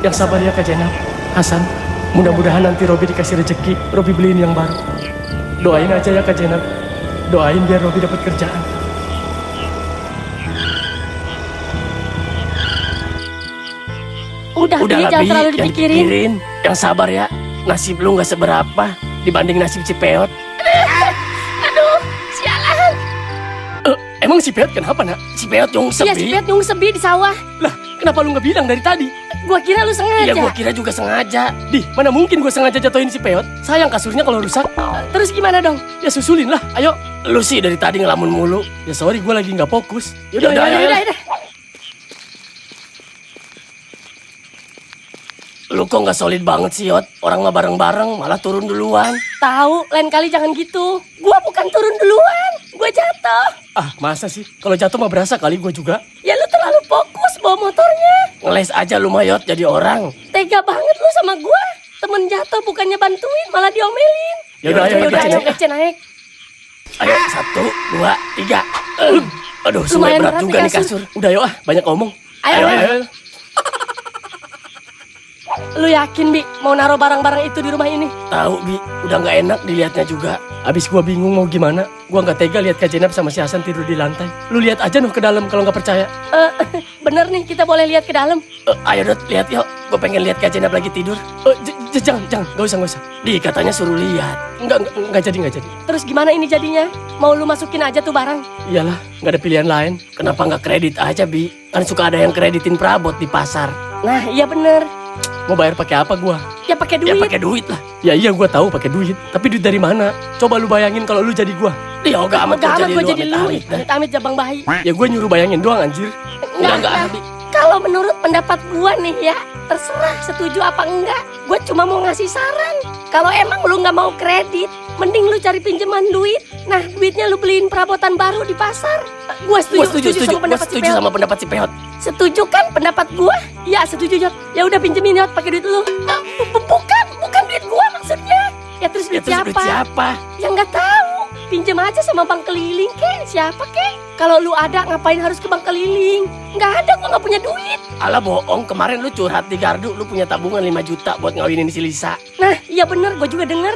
Yang sabar ya Kak Jenab. Hasan, mudah-mudahan nanti Robi dikasih rezeki, Robi beliin yang baru. Doain aja ya Kak Jenab. Doain biar Robi dapat kerjaan. Udah Bi, jangan terlalu dipikirin. Yang sabar ya. Nasib lu nggak seberapa dibanding nasib Cipeot. Aduh, sialan. Emang Cipeot kenapa nak? Cipeot yung sebi. Iya, Cipeot yung sebi di sawah. Lah, kenapa lu nggak bilang dari tadi? Gua kira lu sengaja. Iya, gua kira juga sengaja. Di, mana mungkin gua sengaja jatuhin Cipeot? Sayang kasurnya kalau rusak. Terus gimana dong? Ya susulin lah, ayo. Lu sih dari tadi ngelamun mulu. Ya sorry, gua lagi nggak fokus. Yaudah. Lu kok nggak solid banget sih, Yot? Orang nggak bareng-bareng, malah turun duluan. Tahu, lain kali jangan gitu. Gua bukan turun duluan, gua jatuh. Ah, masa sih? Kalau jatuh mah berasa kali gua juga. Ya lu terlalu fokus bawa motornya. Ngeles aja lu mah, Yot, jadi orang. Tega banget lu sama gua. Temen jatuh bukannya bantuin, malah diomelin. Yaudah, ayo kece naik. Ayo, 1, 2, 3. Aduh, sungai Lumayan berat berat juga nih nih kasur. Udah yuk banyak ngomong. Ayo. Lu yakin, Bi, mau naruh barang-barang itu di rumah ini? Tahu, Bi, udah nggak enak dilihatnya juga. Abis gua bingung mau gimana. Gua nggak tega lihat Kak Jenab sama si Hasan tidur di lantai. Lu lihat aja ke dalam kalau nggak percaya. Bener nih, kita boleh lihat ke dalam. Ayo Dot, lihat yuk. Gua pengen lihat Kak Jenab lagi tidur. Jangan, nggak usah. Di katanya suruh lihat. Nggak jadi. Terus gimana ini jadinya? Mau lu masukin aja tuh barang? Iyalah, nggak ada pilihan lain. Kenapa nggak kredit aja, Bi? Kan suka ada yang kreditin perabot di pasar. Nah, iya bener. Mau bayar pakai apa gua? Ya pakai duit. Ya pakai duit lah. Ya iya gua tahu pakai duit. Tapi duit dari mana? Coba lu bayangin kalau lu jadi gua. Ya ogah amat gua jadi lu. Amit jabang bayi. Ya gua nyuruh bayangin doang anjir. Enggak. Kalau menurut pendapat gua nih ya, terserah setuju apa enggak. Gua cuma mau ngasih saran. Kalau emang lu nggak mau kredit, mending lu cari pinjaman duit. Nah, duitnya lu beliin perabotan baru di pasar. Gua setuju sama pendapat si Peot. Setuju kan pendapat gua? Ya setuju, Yot. Ya udah pinjemin, Yot, pakai duit lu. Bukan duit gua maksudnya. Ya terus duit siapa? Ya nggak tahu. Pinjem aja sama bank keliling kek. Siapa kek? Kalau lu ada ngapain harus ke bank keliling? Nggak ada, gua nggak punya duit. Alah bohong, kemarin lu curhat di gardu, lu punya tabungan 5 juta buat ngawinin si Lisa. Nah, iya bener, gua juga denger.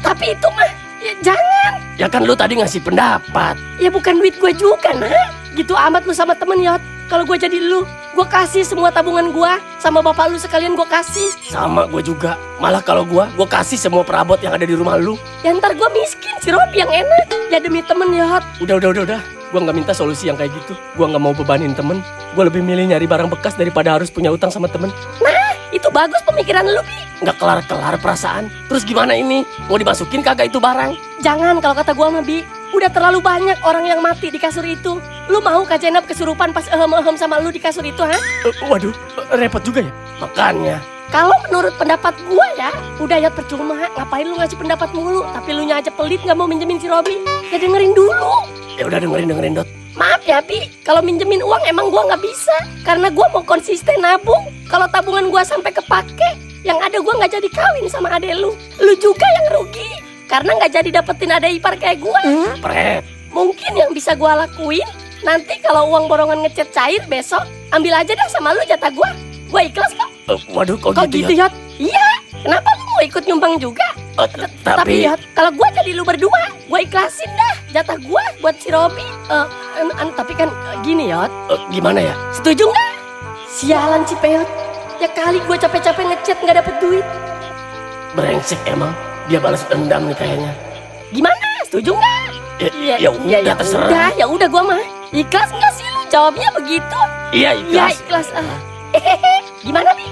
Tapi itu mah, ya jangan. Ya kan lu tadi ngasih pendapat. Ya bukan duit gua juga, nah. Gitu amat lu sama temen, Yot. Kalau gua jadi lu, gua kasih semua tabungan gua sama bapak lu sekalian gua kasih. Sama gua juga. Malah kalau gua kasih semua perabot yang ada di rumah lu. Ya ntar gua miskin, si Robi yang enak. Ya demi temen, Yot. Udah. Gua nggak minta solusi yang kayak gitu. Gua nggak mau bebanin temen. Gua lebih milih nyari barang bekas daripada harus punya utang sama temen. Nah, itu bagus pemikiran lu, Bi. Nggak kelar-kelar perasaan. Terus gimana ini? Mau dimasukin kagak itu barang? Jangan kalau kata gua mah, Bi. Udah terlalu banyak orang yang mati di kasur itu. Lu mau Kak Jenab kesurupan pas ehem-ehem sama lu di kasur itu, ha? Waduh, repot juga ya. Makanya. Kalau menurut pendapat gua ya, udah ya percuma. Ngapain lu ngasih pendapat mulu? Tapi lu nya aja pelit nggak mau minjemin si Robi. Ya dengerin dulu. Ya udah dengerin Dot. Maaf ya, Bi. Kalau minjemin uang emang gua nggak bisa. Karena gua mau konsisten nabung. Kalau tabungan gua sampai kepake, yang ada gua nggak jadi kawin sama adek lu. Lu juga yang rugi. Karena nggak jadi dapetin adek ipar kayak gua. Pret. Mungkin yang bisa gua lakuin, nanti kalau uang borongan ngecat cair besok, ambil aja dah sama lu jatah gua. Gua ikhlas kok. Waduh, kok gitu, Yot? Iya. Kenapa lu mau ikut nyumbang juga? Tapi Yot, kalau gua jadi lu berdua, gua ikhlasin dah jatah gua buat si Robi. Tapi kan gini, Yot. Gimana ya? Setuju nggak? Sialan si Peot. Ya kali gua capek-capek ngechat nggak dapet duit. Brengsek emang. Dia balas dendam nih kayaknya. Gimana? Setuju nggak? Ya terserah. Ya udah gua mah. Ikhlas nggak sih lu? Jawabnya begitu. Iya, ikhlas. Ya ikhlas. Gimana, Bi?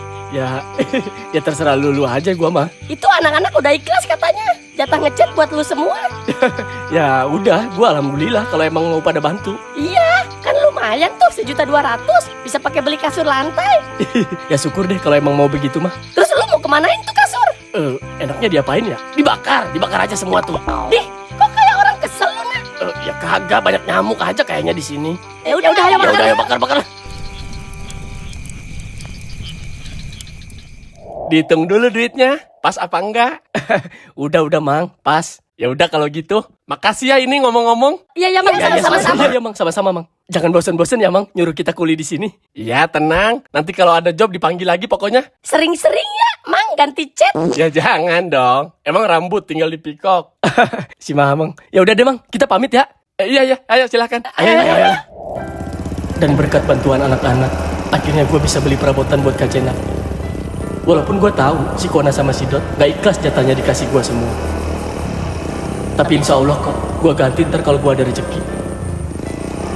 Ya terserah lu aja gua mah. Itu anak-anak udah ikhlas katanya. Jatah ngechat buat lu semua. Ya udah, gua alhamdulillah kalau emang mau pada bantu. Iya, kan lumayan tuh 1.200.000. Bisa pakai beli kasur lantai. Ya syukur deh kalau emang mau begitu mah. Terus lu mau kemanain tuh kasur? Enaknya diapain ya? Dibakar aja semua tuh. Dih, kok kayak orang kesel lu, Nak? Ya kagak, banyak nyamuk aja kayaknya di sini. Ya udah, ayo bakar. Dihitung dulu duitnya, pas apa enggak? Udah Mang, pas. Ya udah kalau gitu. Makasih ya ini ngomong-ngomong. Iya, Mang, sama-sama. Iya, Mang, sama-sama, Mang. Jangan bosen-bosen ya, Mang, nyuruh kita kuli di sini. Ya tenang, nanti kalau ada job dipanggil lagi pokoknya. Sering-sering ya, Mang ganti cat. Ya jangan dong, emang rambut tinggal dipikok. Si Mamang. Ya udah deh, Mang, kita pamit ya. Iya, ayo silakan. Ayo. Dan berkat bantuan anak-anak, akhirnya gue bisa beli perabotan buat Kak Jenab. Walaupun gue tahu si Kona sama si Dot gak ikhlas jatahnya dikasih gue semua. Tapi insya Allah kok, gue ganti ntar kalau gue ada rezeki.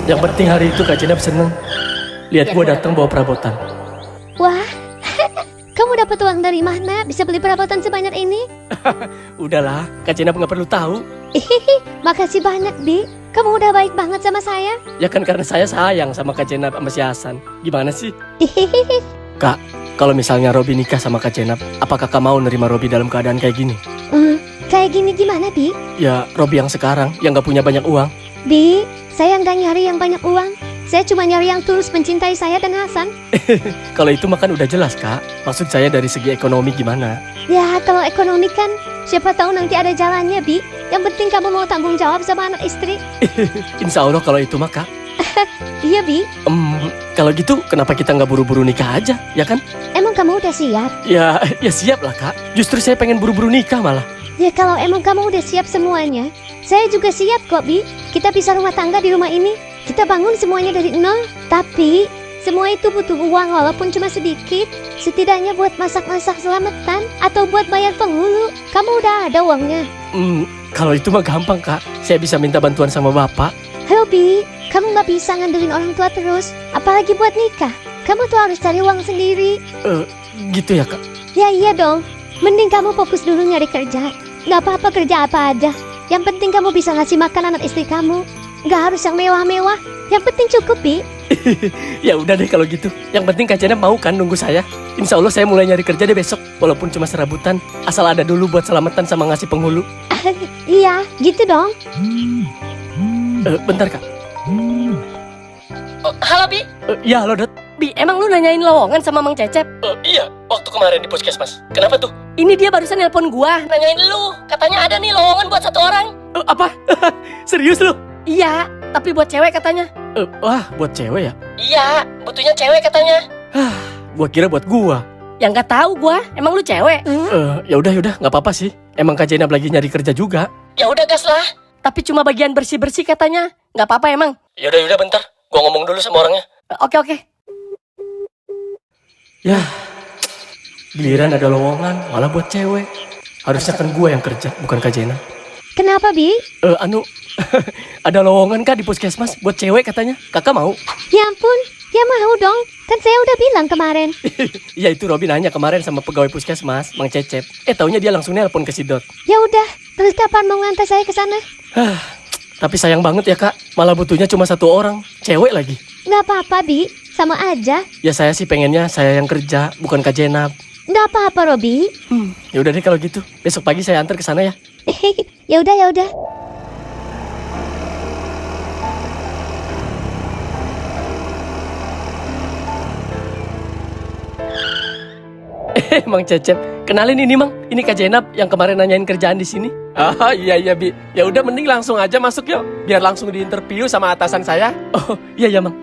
Yang penting hari itu Kak Jenab seneng lihat gue datang bawa perabotan. Wah, kamu dapat uang dari mana bisa beli perabotan sebanyak ini? Udahlah, Kak Jenab gak perlu tahu. Makasih banyak, Bi. Kamu udah baik banget sama saya. Ya kan karena saya sayang sama Kak Jenab sama si Hasan. Gimana sih? Kak, kalau misalnya Robi nikah sama Kak Jenab, apa kakak mau nerima Robi dalam keadaan kayak gini? Kayak gini gimana, Bi? Ya, Robi yang sekarang, yang gak punya banyak uang. Bi, saya nggak nyari yang banyak uang. Saya cuma nyari yang tulus mencintai saya dan Hasan. Kalau itu makan udah jelas, Kak. Maksud saya dari segi ekonomi gimana? Ya, kalau ekonomi kan, siapa tahu nanti ada jalannya, Bi. Yang penting kamu mau tanggung jawab sama anak istri. Insya Allah kalau itu mah, Kak. Iya, Bi. Kalau gitu, kenapa kita nggak buru-buru nikah aja, ya kan? Emang kamu udah siap? Ya siap lah, Kak. Justru saya pengen buru-buru nikah malah. Ya, kalau emang kamu udah siap semuanya, saya juga siap kok, Bi. Kita bisa rumah tangga di rumah ini. Kita bangun semuanya dari nol. Tapi, semua itu butuh uang walaupun cuma sedikit. Setidaknya buat masak-masak selamatan atau buat bayar penghulu. Kamu udah ada uangnya. Kalau itu mah gampang, Kak. Saya bisa minta bantuan sama Bapak. Halo, Bi. Kamu nggak bisa ngandelin orang tua terus. Apalagi buat nikah. Kamu tuh harus cari uang sendiri. Gitu ya, Kak? Ya iya dong. Mending kamu fokus dulu nyari kerja. Nggak apa-apa kerja apa aja. Yang penting kamu bisa ngasih makan anak istri kamu. Nggak harus yang mewah-mewah. Yang penting cukup, Bi. Ya udah deh kalau gitu. Yang penting Kak Jenab mau kan nunggu saya. Insya Allah saya mulai nyari kerja deh besok. Walaupun cuma serabutan. Asal ada dulu buat selamatan sama ngasih penghulu. Iya, gitu dong. Bentar, Kak. Halo, Bi. Ya, halo, Dot. Bi, emang lu nanyain lowongan sama Mang Cecep? Iya, waktu kemarin di puskesmas. Kenapa tuh? Ini dia barusan nelpon gua, nanyain lu. Katanya ada nih lowongan buat 1 orang. Apa? Serius lu? Iya, tapi buat cewek katanya. Wah, buat cewek ya? Iya, butuhnya cewek katanya. Gua kira buat gua. Yang nggak tahu gua, emang lu cewek? Ya udah, nggak apa-apa sih. Emang Kak Jenab lagi nyari kerja juga. Ya udah gas lah. Tapi cuma bagian bersih-bersih katanya. Nggak apa-apa emang. Ya udah bentar. Gua ngomong dulu sama orangnya. Oke. Ya, giliran ada lowongan malah buat cewek. Harusnya kan gua yang kerja, bukan Kak Jenab. Kenapa, Bi? Ada lowongan Kak di puskesmas buat cewek katanya. Kakak mau? Ya ampun, ya mau dong. Kan saya udah bilang kemarin. Ya itu Robi nanya kemarin sama pegawai puskesmas, Mang Cecep. Taunya dia langsung nelpon ke si Dot. Ya udah, terus kapan mau ngantar saya ke sana? Tapi sayang banget ya, Kak. Malah butuhnya cuma 1 orang, cewek lagi. Nggak apa-apa, Bi. Sama aja. Ya saya sih pengennya saya yang kerja, bukan Kak Jenab. Nggak apa-apa, Robi. Ya udah deh kalau gitu. Besok pagi saya antar ke sana ya. Ya udah. Mang Cecep, kenalin ini Mang. Ini Kak Jenab yang kemarin nanyain kerjaan di sini. Iya Bi. Ya udah mending langsung aja masuk yuk. Biar langsung diinterview sama atasan saya. Oh iya Mang.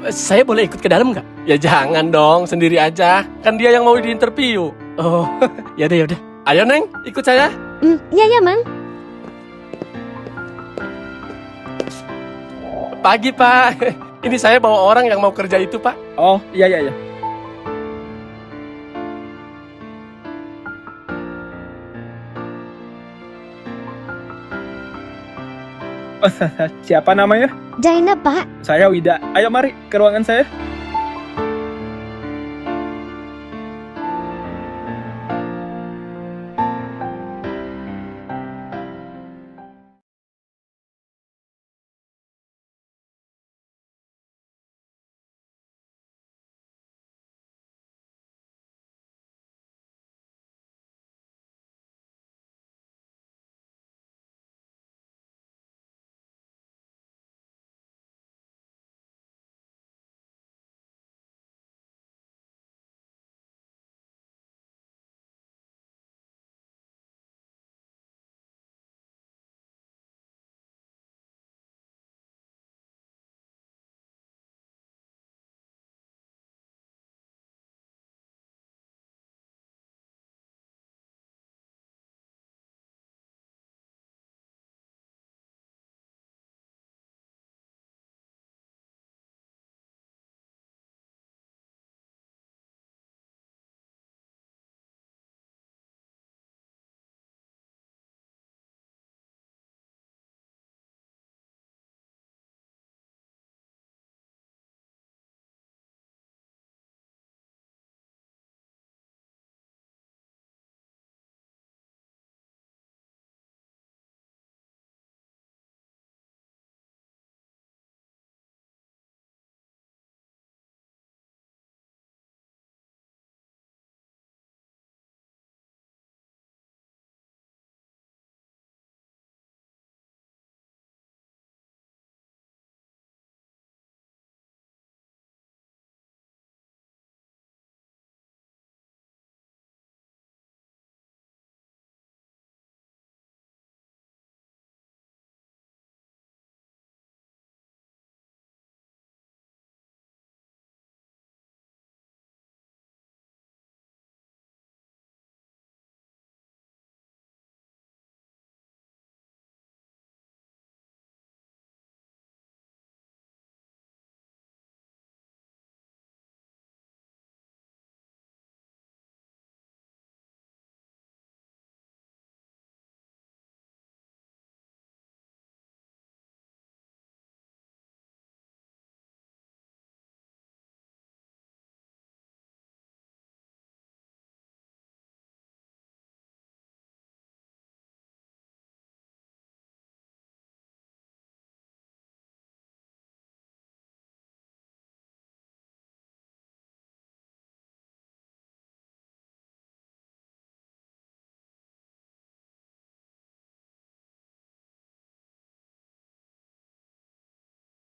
Saya boleh ikut ke dalam nggak? Ya jangan dong, sendiri aja. Kan dia yang mau diinterview. Oh, ya udah. Ayo Neng, ikut saya. Ya, Mang. Pagi Pak. Ini saya bawa orang yang mau kerja itu Pak. Oh, iya. Siapa namanya? Jainab, Pak. Saya Wida. Ayo mari ke ruangan saya.